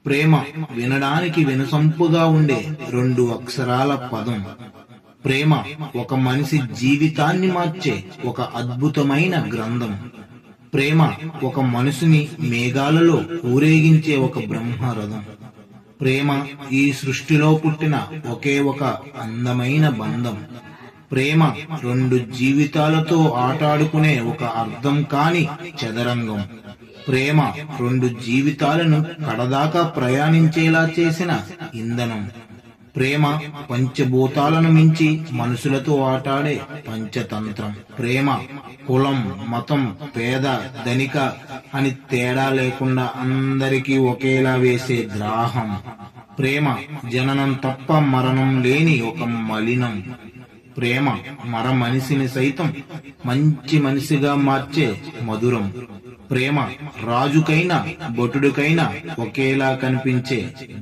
ప్రేమ వినడానికి వినసొంపుగా ఉండే 2 అక్షరాల పదం. ప్రేమ ఒక మనిషి జీవితాన్ని మార్చే ఒక అద్భుతమైన గ్రంథం. ప్రేమ ఒక మనిషిని మేఘాలలో ఊరేగించే ఒక బ్రహ్మరథం. ప్రేమ ఈ సృష్టిలో పుట్టిన ఒకే ఒక అందమైన బంధం. ప్రేమ 2 జీవితాలతో ఆటాడుకునే ఒక అర్థం కాని చదరంగం. ప్రేమ 2 జీవితాలను కడదాకా ప్రయాణించేలా చేసిన ఇంధనం. ప్రేమ పంచభూతాలను మించి మనుషులతో ఆటాడే పంచతంత్రం. ప్రేమ కులం, మతం, పేద, ధనిక అని తేడా లేకుండా అందరికీ ఒకేలా వేసే ద్రాహం. ప్రేమ జననం తప్ప మరణం లేని ఒక మలినం. ప్రేమ మర మనిషిని సైతం మంచి మనిషిగా మార్చే మధురం. ప్రేమ రాజుకైనా భటుడికైనా ఒకేలా కనిపించే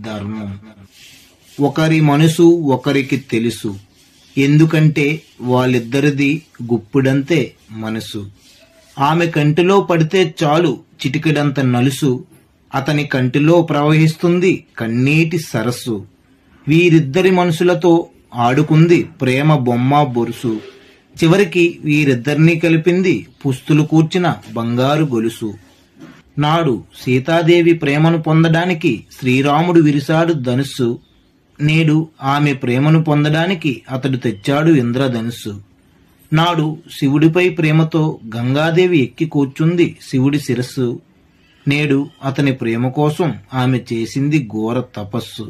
ధర్మం. ఒకరి మనసు ఒకరికి తెలుసు, ఎందుకంటే వాళ్ళిద్దరిది గుప్పిడంతే మనసు. ఆమె కంటిలో పడితే చాలు చిటికెడంత నలుసు, అతని కంటిలో ప్రవహిస్తుంది కన్నీటి సరస్సు. వీరిద్దరి మనసులతో ఆడుకుంది ప్రేమ బొమ్మ బొరుసు. చివరికి వీరిద్దరినీ కలిపింది పుస్తులు కూర్చిన బంగారు గొలుసు. నాడు సీతాదేవి ప్రేమను పొందడానికి శ్రీరాముడు విరిశాడు ధనుస్సు. నేడు ఆమె ప్రేమను పొందడానికి అతడు తెచ్చాడు ఇంద్రధనుస్సు. నాడు శివుడిపై ప్రేమతో గంగాదేవి ఎక్కి కూర్చుంది శివుడి శిరస్సు. నేడు అతని ప్రేమ కోసం ఆమె చేసింది ఘోర తపస్సు.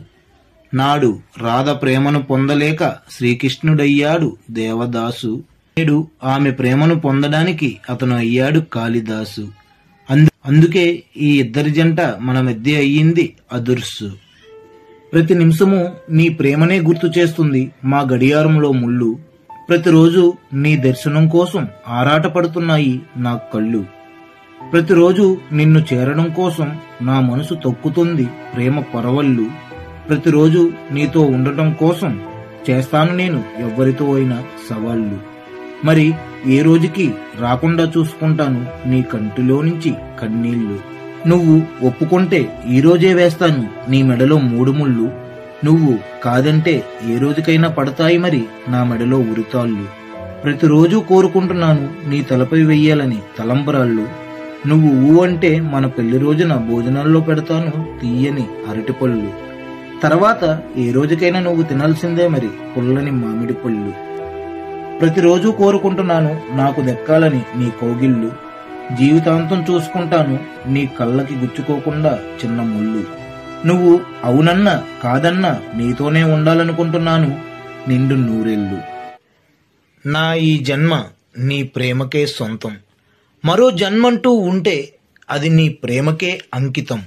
నాడు రాధ ప్రేమను పొందలేక శ్రీకృష్ణుడయ్యాడు దేవదాసు. నేడు ఆమె ప్రేమను పొందడానికి అతను అయ్యాడు కాళిదాసు. అందుకే ఈ ఇద్దరి జంట మన మధ్య అయ్యింది అదుర్సు. ప్రతి నిమిషము నీ ప్రేమనే గుర్తు చేస్తుంది మా గడియారంలో ముళ్ళు. ప్రతిరోజు నీ దర్శనం కోసం ఆరాటపడుతున్నాయి నా కళ్ళు. ప్రతిరోజు నిన్ను చేరడం కోసం నా మనసు తొక్కుతుంది ప్రేమ పరవళ్ళు. ప్రతిరోజు నీతో ఉండటం కోసం చేస్తాను నేను ఎవ్వరితో అయినా సవాళ్లు. మరి ఏ రోజుకి రాకుండా చూసుకుంటాను నీ కంటిలో నుంచి కన్నీళ్లు. నువ్వు ఒప్పుకుంటే ఈ రోజే వేస్తాను నీ మెడలో 3 ముళ్ళు. నువ్వు కాదంటే ఏ రోజుకైనా పడతాయి మరి నా మెడలో ఉరితాళ్ళు. ప్రతిరోజు కోరుకుంటున్నాను నీ తలపై వెయ్యాలని తలంబరాళ్ళు. నువ్వు ఊ అంటే మన పెళ్లి రోజున భోజనాల్లో పెడతాను తీయని అరటిపళ్ళు. తర్వాత ఏ రోజుకైనా నువ్వు తినాల్సిందే మరి పుల్లని మామిడి పళ్ళు. ప్రతిరోజు కోరుకుంటున్నాను నాకు దక్కాలని నీ కౌగిళ్ళు. జీవితాంతం చూసుకుంటాను నీ కళ్ళకి గుచ్చుకోకుండా చిన్న ముళ్ళు. నువ్వు అవునన్నా కాదన్నా నీతోనే ఉండాలనుకుంటున్నాను నిండు నూరేళ్ళు. నా ఈ జన్మ నీ ప్రేమకే సొంతం. మరో జన్మంటూ ఉంటే అది నీ ప్రేమకే అంకితం.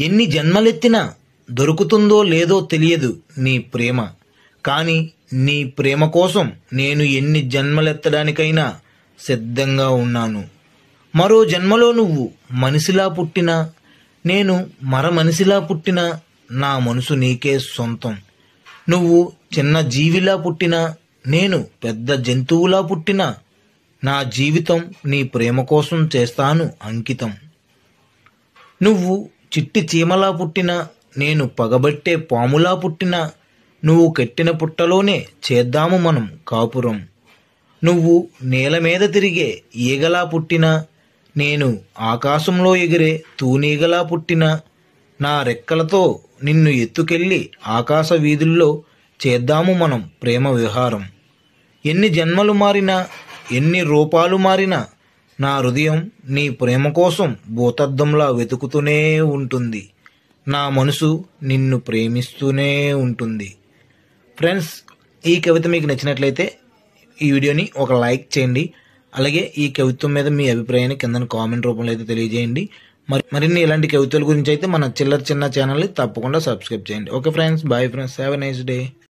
ఎన్ని జన్మలెత్తినా దొరుకుతుందో లేదో తెలియదు నీ ప్రేమ. కాని నీ ప్రేమ కోసం నేను ఎన్ని జన్మలెత్తడానికైనా సిద్ధంగా ఉన్నాను. మరో జన్మలో నువ్వు మనిషిలా పుట్టినా, నేను మర మనిషిలా పుట్టినా నా మనసు నీకే సొంతం. నువ్వు చిన్న జీవిలా పుట్టినా, నేను పెద్ద జంతువులా పుట్టినా నా జీవితం నీ ప్రేమ కోసం చేస్తాను అంకితం. నువ్వు చిట్టి చీమలా పుట్టినా, నేను పగబట్టే పాములా పుట్టినా నువ్వు కట్టిన పుట్టలోనే చేద్దాము మనం కాపురం. నువ్వు నేల మీద తిరిగే ఈగలా పుట్టినా, నేను ఆకాశంలో ఎగిరే తూనీగలా పుట్టినా నా రెక్కలతో నిన్ను ఎత్తుకెళ్ళి ఆకాశ వీధుల్లో చేద్దాము మనం ప్రేమ విహారం. ఎన్ని జన్మలు మారినా, ఎన్ని రూపాలు మారినా నా హృదయం నీ ప్రేమ కోసం భూతద్దంలా వెతుకుతూనే ఉంటుంది. నా మనసు నిన్ను ప్రేమిస్తూనే ఉంటుంది. ఫ్రెండ్స్, ఈ కవిత మీకు నచ్చినట్లయితే ఈ వీడియోని ఒక లైక్ చేయండి. అలాగే ఈ కవిత్వం మీద మీ అభిప్రాయాన్ని కింద కామెంట్ రూపంలో అయితే తెలియజేయండి. మరిన్ని ఇలాంటి కవితల గురించి అయితే మన చిల్లర చిన్న ఛానల్ని తప్పకుండా సబ్స్క్రైబ్ చేయండి. Okay friends, bye friends, have a nice day.